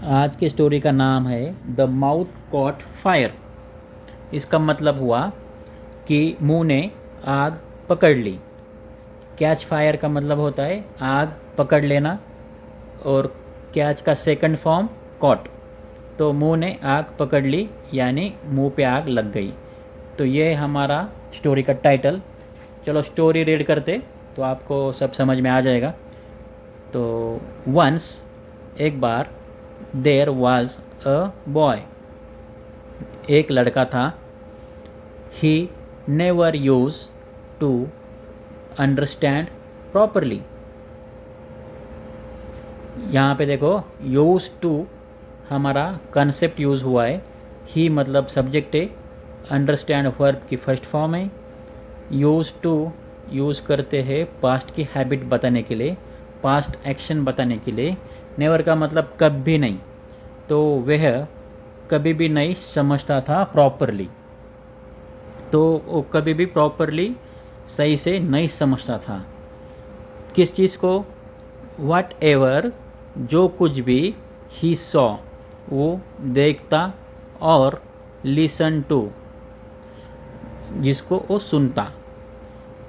आज की स्टोरी का नाम है द माउथ कॉट फायर। इसका मतलब हुआ कि मुंह ने आग पकड़ ली। कैच फायर का मतलब होता है आग पकड़ लेना, और कैच का सेकंड फॉर्म कॉट। तो मुंह ने आग पकड़ ली यानी मुंह पे आग लग गई। तो ये हमारा स्टोरी का टाइटल। चलो स्टोरी रीड करते तो आपको सब समझ में आ जाएगा। तो वंस, एक बार, देयर वाज अ बॉय, एक लड़का था। He never use to understand properly. यहाँ पे देखो, यूज टू हमारा कंसेप्ट यूज़ हुआ है। ही मतलब सब्जेक्ट है, अंडरस्टैंड वर्ब की फर्स्ट फॉर्म है। यूज़ टू यूज़ करते हैं पास्ट की हैबिट बताने के लिए, पास्ट एक्शन बताने के लिए। नेवर का मतलब कभी नहीं, तो वह कभी भी नहीं समझता था प्रॉपरली। तो वो कभी भी प्रॉपरली सही से नहीं समझता था किस चीज़ को। वट एवर, जो कुछ भी, ही सॉ, वो देखता, और लिसन टू, जिसको वो सुनता।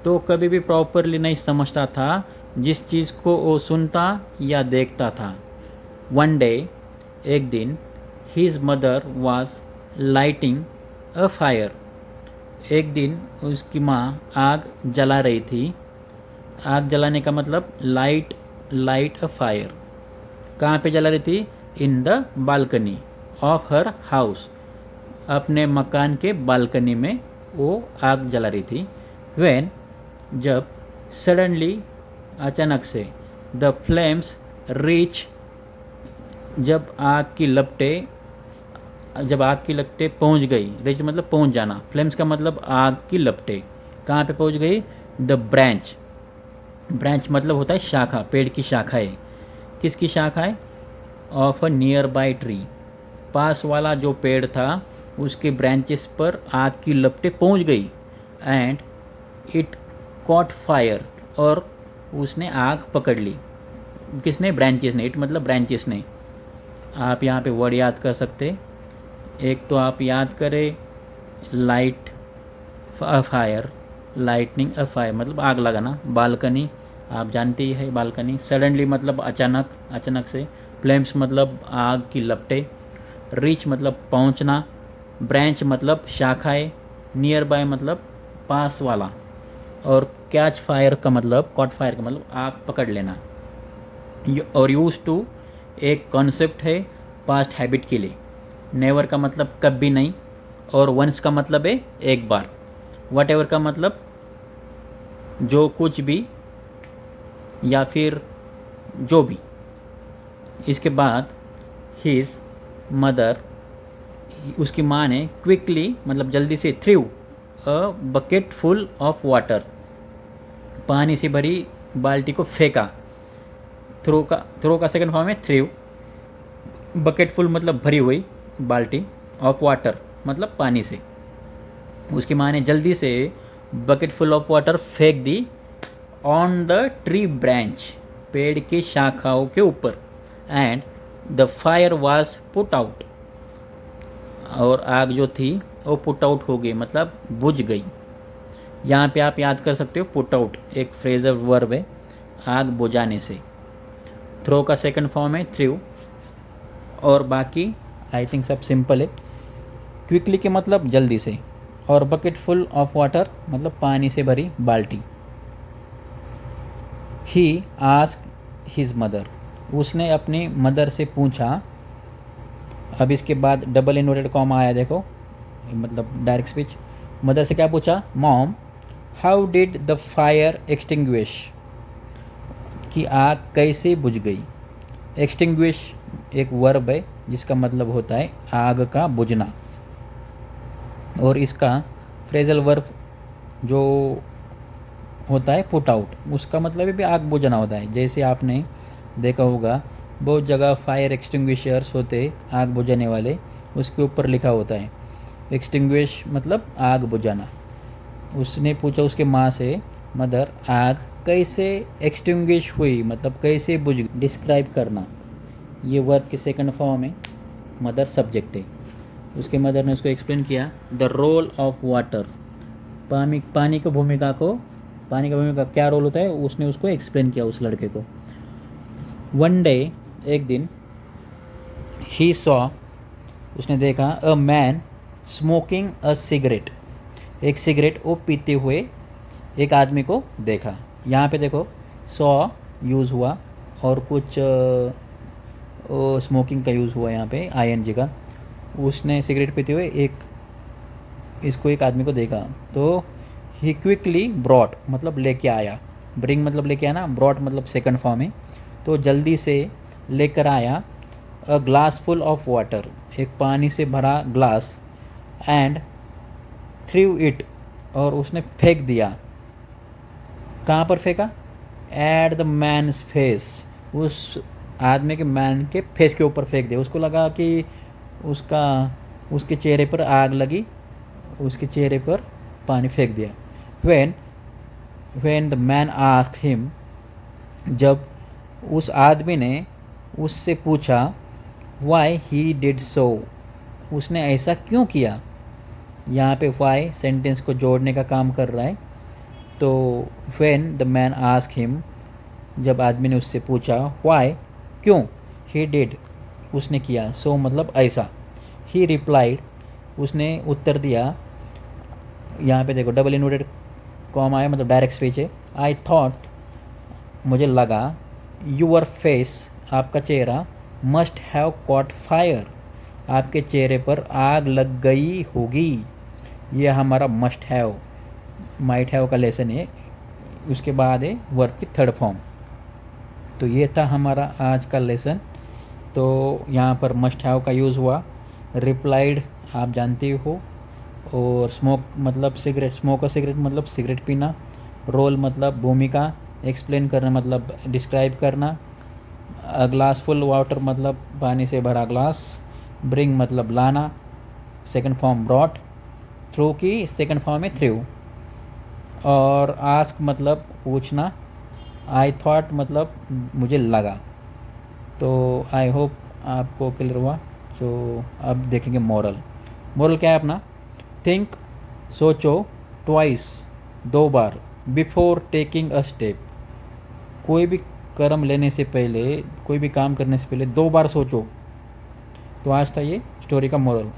तो कभी भी प्रॉपरली नहीं समझता था जिस चीज़ को वो सुनता या देखता था। वन डे, एक दिन, his mother was lighting a fire. एक दिन उसकी माँ आग जला रही थी। आग जलाने का मतलब लाइट अ फायर। कहाँ पे जला रही थी? In the balcony of her house, अपने मकान के बालकनी में वो आग जला रही थी। व्हेन, जब, सडनली, अचानक से, द फ्लेम्स रीच, जब आग की लपटें पहुंच गई। रीच मतलब पहुंच जाना, फ्लेम्स का मतलब आग की लपटें कहाँ पे पहुंच गई? The branch. ब्रांच मतलब होता है शाखा, पेड़ की शाखाएं। किसकी शाखाएं? Of a nearby tree, पास वाला जो पेड़ था उसके ब्रांचेस पर आग की लपटें पहुंच गई। एंड इट कॉट फायर, और उसने आग पकड़ ली। किसने? ब्रांचेस ने। इट मतलब ब्रांचेस ने। आप यहाँ पे वर्ड याद कर सकते। एक तो आप याद करें light a fire, lightning a fire मतलब आग लगाना। बालकनी आप जानते ही है, बालकनी। सडनली मतलब अचानक, अचानक से। फ्लेम्स मतलब आग की लपटें। रीच मतलब पहुंचना। ब्रांच मतलब शाखाएं। नियर बाय मतलब पास वाला। और कैच फायर का मतलब, कॉट फायर का मतलब आग पकड़ लेना। और यूज टू एक कॉन्सेप्ट है पास्ट हैबिट के लिए। नेवर का मतलब कभी नहीं, और वंस का मतलब है एक बार। वट एवर का मतलब जो कुछ भी, या फिर जो भी। इसके बाद हिज मदर, उसकी माँ ने क्विकली मतलब जल्दी से, through a bucket full of water, पानी से भरी बाल्टी को फेंका। थ्रो का सेकंड फॉर्म है थ्रू। बकेट फुल मतलब भरी हुई बाल्टी, ऑफ वाटर मतलब पानी से। उसकी माँ ने जल्दी से बकेट फुल ऑफ वाटर फेंक दी ऑन द ट्री ब्रांच, पेड़ की शाखाओं के ऊपर। And the fire was put out, और आग जो थी वो पुट आउट हो गई मतलब बुझ गई। यहाँ पे आप याद कर सकते हो पुट आउट एक फ्रेजर वर्ब है, आग बुझाने से। थ्रो का सेकंड फॉर्म है थ्रू, और बाकी आई थिंक सब सिंपल है। क्विकली के मतलब जल्दी से, और बकेट फुल ऑफ वाटर मतलब पानी से भरी बाल्टी। ही आस्क हिज मदर, उसने अपनी मदर से पूछा। अब इसके बाद डबल इन्वर्टेड कॉमा आया, देखो मतलब डायरेक्ट स्पीच। मदर से क्या पूछा? Mom, how did the fire extinguish, कि आग कैसे बुझ गई। एक्सटिंग्विश एक वर्ब है जिसका मतलब होता है आग का बुझना, और इसका फ्रेजल वर्ब जो होता है पुट आउट, उसका मतलब भी आग बुझाना होता है। जैसे आपने देखा होगा बहुत जगह फायर एक्सटिंग्विशर्स होते, आग बुझाने वाले, उसके ऊपर लिखा होता है एक्सटिंग्विश मतलब आग बुझाना। उसने पूछा उसके माँ से, मदर, आग कैसे एक्सटिंग्विश हुई मतलब कैसे बुझ, डिस्क्राइब करना। ये वर्ब की सेकंड फॉर्म है, मदर सब्जेक्ट है। उसके मदर ने उसको एक्सप्लेन किया द रोल ऑफ वाटर, पानी की भूमिका क्या रोल होता है, उसने उसको एक्सप्लेन किया उस लड़के को। वन डे, एक दिन, ही सॉ, उसने देखा, a man smoking a cigarette, एक सिगरेट वो पीते हुए एक आदमी को देखा। यहाँ पे देखो सॉ यूज़ हुआ और कुछ स्मोकिंग का यूज़ हुआ यहाँ पे आईएनजी का। उसने सिगरेट पीते हुए एक आदमी को देखा, तो ही क्विकली ब्रॉट मतलब लेके आया, ब्रिंग मतलब लेके आया ना, ब्रॉट मतलब सेकंड फॉर्म है, तो जल्दी से लेकर आया a glass full of water, एक पानी से भरा ग्लास, एंड थ्रू इट, और उसने फेंक दिया। कहाँ पर फेंका? एट द मैन्स फेस, उस आदमी के मैन के फेस के ऊपर फेंक दिया। उसको लगा कि उसके चेहरे पर आग लगी, उसके चेहरे पर पानी फेंक दिया। When the man asked him, जब उस आदमी ने उससे पूछा वाई ही डिड सो, उसने ऐसा क्यों किया। यहाँ पे वाई सेंटेंस को जोड़ने का काम कर रहा है। तो when the man ask him, जब आदमी ने उससे पूछा वाई क्यों, ही डिड उसने किया, सो मतलब ऐसा, ही रिप्लाइड उसने उत्तर दिया। यहाँ पे देखो डबल इन्वर्टेड कॉमा है, मतलब डायरेक्ट स्पीच है। आई थॉट, मुझे लगा, यूअर फेस आपका चेहरा, मस्ट हैव कॉट फायर, आपके चेहरे पर आग लग गई होगी। ये हमारा मस्ट हैव, माइट हैव का लेसन है। उसके बाद है वर्ब की थर्ड फॉर्म। तो ये था हमारा आज का लेसन। तो यहाँ पर मस्ट हैव का यूज़ हुआ, रिप्लाइड आप जानते हो, और स्मोक मतलब सिगरेट, स्मोक और सिगरेट मतलब सिगरेट पीना, रोल मतलब भूमिका, एक्सप्लेन करना मतलब डिस्क्राइब करना, अ ग्लास फुल वाटर मतलब पानी से भरा ग्लास, ब्रिंग मतलब लाना, सेकंड फॉर्म ब्रॉट, थ्रू की सेकंड फॉर्म है थ्रू, और आस्क मतलब पूछना, आई थॉट मतलब मुझे लगा। तो आई होप आपको क्लियर हुआ। तो अब देखेंगे मोरल क्या है अपना, थिंक सोचो, ट्वाइस दो बार, बिफोर टेकिंग अ स्टेप, कोई भी कर्म लेने से पहले, कोई भी काम करने से पहले 2 बार सोचो। तो आज था ये स्टोरी का मोरल।